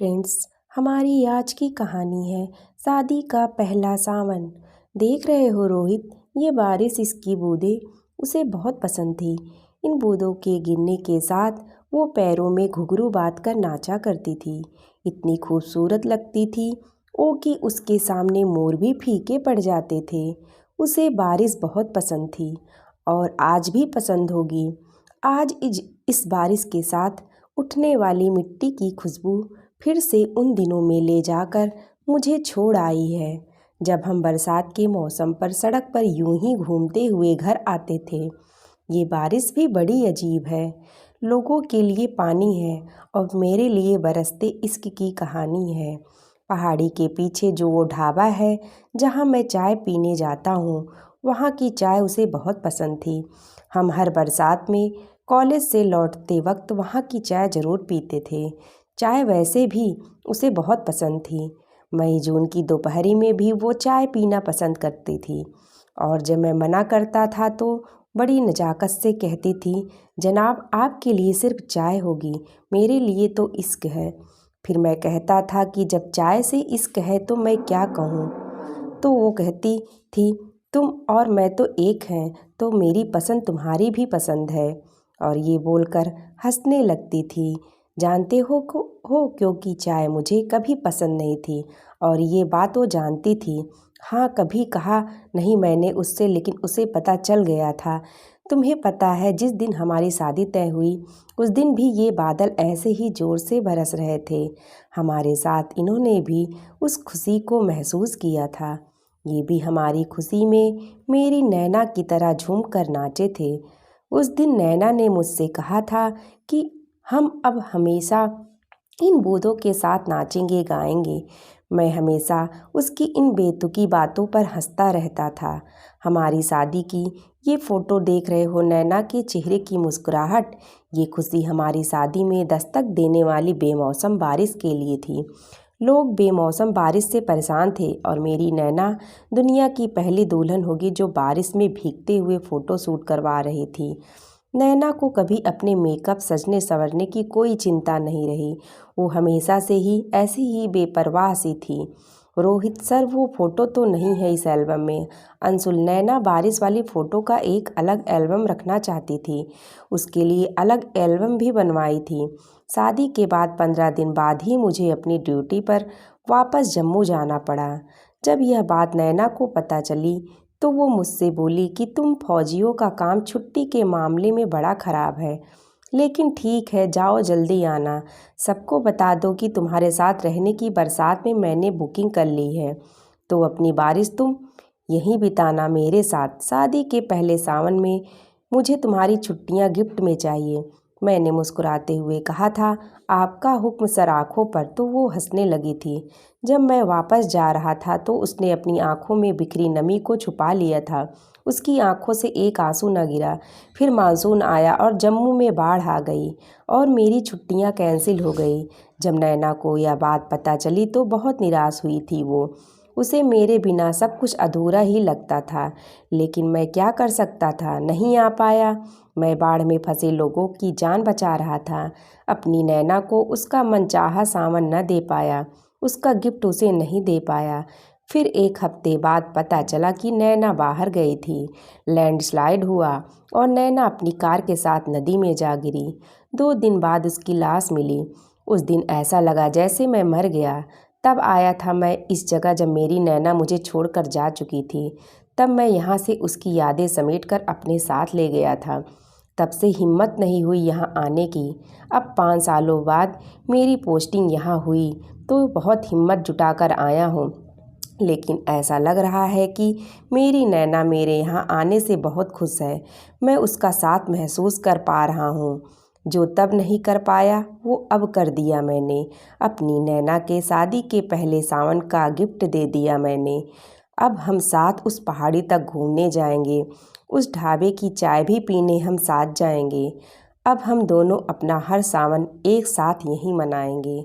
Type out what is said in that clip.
Friends, हमारी आज की कहानी है शादी का पहला सावन। देख रहे हो रोहित, ये बारिश, इसकी बूंदें उसे बहुत पसंद थी। इन बूंदों के गिरने के साथ वो पैरों में घुंघरू बांध कर नाचा करती थी। इतनी खूबसूरत लगती थी वो कि उसके सामने मोर भी फीके पड़ जाते थे। उसे बारिश बहुत पसंद थी और आज भी पसंद होगी। आज इस बारिश के साथ उठने वाली मिट्टी की खुशबू फिर से उन दिनों में ले जाकर मुझे छोड़ आई है, जब हम बरसात के मौसम पर सड़क पर यूं ही घूमते हुए घर आते थे। ये बारिश भी बड़ी अजीब है। लोगों के लिए पानी है और मेरे लिए बरसते इश्क की कहानी है। पहाड़ी के पीछे जो वो ढाबा है जहाँ मैं चाय पीने जाता हूँ, वहाँ की चाय उसे बहुत पसंद थी। हम हर बरसात में कॉलेज से लौटते वक्त वहाँ की चाय ज़रूर पीते थे। चाय वैसे भी उसे बहुत पसंद थी। मई जून की दोपहरी में भी वो चाय पीना पसंद करती थी और जब मैं मना करता था तो बड़ी नज़ाकत से कहती थी, जनाब आपके लिए सिर्फ चाय होगी, मेरे लिए तो इश्क है। फिर मैं कहता था कि जब चाय से इश्क है तो मैं क्या कहूँ। तो वो कहती थी, तुम और मैं तो एक हैं, तो मेरी पसंद तुम्हारी भी पसंद है। और ये बोलकर हंसने लगती थी। जानते हो क्योंकि चाय मुझे कभी पसंद नहीं थी और ये बात वो जानती थी। हाँ, कभी कहा नहीं मैंने उससे, लेकिन उसे पता चल गया था। तुम्हें पता है, जिस दिन हमारी शादी तय हुई उस दिन भी ये बादल ऐसे ही ज़ोर से बरस रहे थे। हमारे साथ इन्होंने भी उस खुशी को महसूस किया था। ये भी हमारी खुशी में मेरी नैना की तरह झूम कर नाचे थे। उस दिन नैना ने मुझसे कहा था कि हम अब हमेशा इन बूंदों के साथ नाचेंगे गाएंगे। मैं हमेशा उसकी इन बेतुकी बातों पर हंसता रहता था। हमारी शादी की ये फ़ोटो देख रहे हो, नैना के चेहरे की मुस्कुराहट, ये खुशी हमारी शादी में दस्तक देने वाली बेमौसम बारिश के लिए थी। लोग बेमौसम बारिश से परेशान थे और मेरी नैना दुनिया की पहली दुल्हन होगी जो बारिश में भीगते हुए फ़ोटो शूट करवा रही थी। नैना को कभी अपने मेकअप, सजने संवरने की कोई चिंता नहीं रही। वो हमेशा से ही ऐसी ही बेपरवाह सी थी। रोहित सर, वो फ़ोटो तो नहीं है इस एल्बम में। अंशुल, नैना बारिश वाली फ़ोटो का एक अलग एल्बम रखना चाहती थी। उसके लिए अलग एल्बम भी बनवाई थी। शादी के बाद 15 दिन बाद ही मुझे अपनी ड्यूटी पर वापस जम्मू जाना पड़ा। जब यह बात नैना को पता चली तो वो मुझसे बोली कि तुम फौजियों का काम छुट्टी के मामले में बड़ा ख़राब है, लेकिन ठीक है, जाओ जल्दी आना। सबको बता दो कि तुम्हारे साथ रहने की बरसात में मैंने बुकिंग कर ली है, तो अपनी बारिश तुम यहीं बिताना मेरे साथ। शादी के पहले सावन में मुझे तुम्हारी छुट्टियां गिफ्ट में चाहिए। मैंने मुस्कुराते हुए कहा था, आपका हुक्म सर आँखों पर। तो वो हंसने लगी थी। जब मैं वापस जा रहा था तो उसने अपनी आंखों में बिखरी नमी को छुपा लिया था। उसकी आंखों से एक आंसू न गिरा। फिर मानसून आया और जम्मू में बाढ़ आ गई और मेरी छुट्टियां कैंसिल हो गई। जब नैना को यह बात पता चली तो बहुत निराश हुई थी वो। उसे मेरे बिना सब कुछ अधूरा ही लगता था, लेकिन मैं क्या कर सकता था, नहीं आ पाया। मैं बाढ़ में फंसे लोगों की जान बचा रहा था। अपनी नैना को उसका मनचाहा सावन न दे पाया, उसका गिफ्ट उसे नहीं दे पाया। फिर एक हफ्ते बाद पता चला कि नैना बाहर गई थी। लैंडस्लाइड हुआ और नैना अपनी कार के साथ नदी में जा गिरी। 2 दिन बाद उसकी लाश मिली। उस दिन ऐसा लगा जैसे मैं मर गया। तब आया था मैं इस जगह जब मेरी नैना मुझे छोड़कर जा चुकी थी। तब मैं यहाँ से उसकी यादें समेटकर अपने साथ ले गया था। तब से हिम्मत नहीं हुई यहाँ आने की। अब 5 सालों बाद मेरी पोस्टिंग यहाँ हुई तो बहुत हिम्मत जुटाकर आया हूँ, लेकिन ऐसा लग रहा है कि मेरी नैना मेरे यहाँ आने से बहुत खुश है। मैं उसका साथ महसूस कर पा रहा हूँ। जो तब नहीं कर पाया वो अब कर दिया मैंने। अपनी नैना के शादी के पहले सावन का गिफ्ट दे दिया मैंने। अब हम साथ उस पहाड़ी तक घूमने जाएंगे, उस ढाबे की चाय भी पीने हम साथ जाएंगे। अब हम दोनों अपना हर सावन एक साथ यहीं मनाएंगे।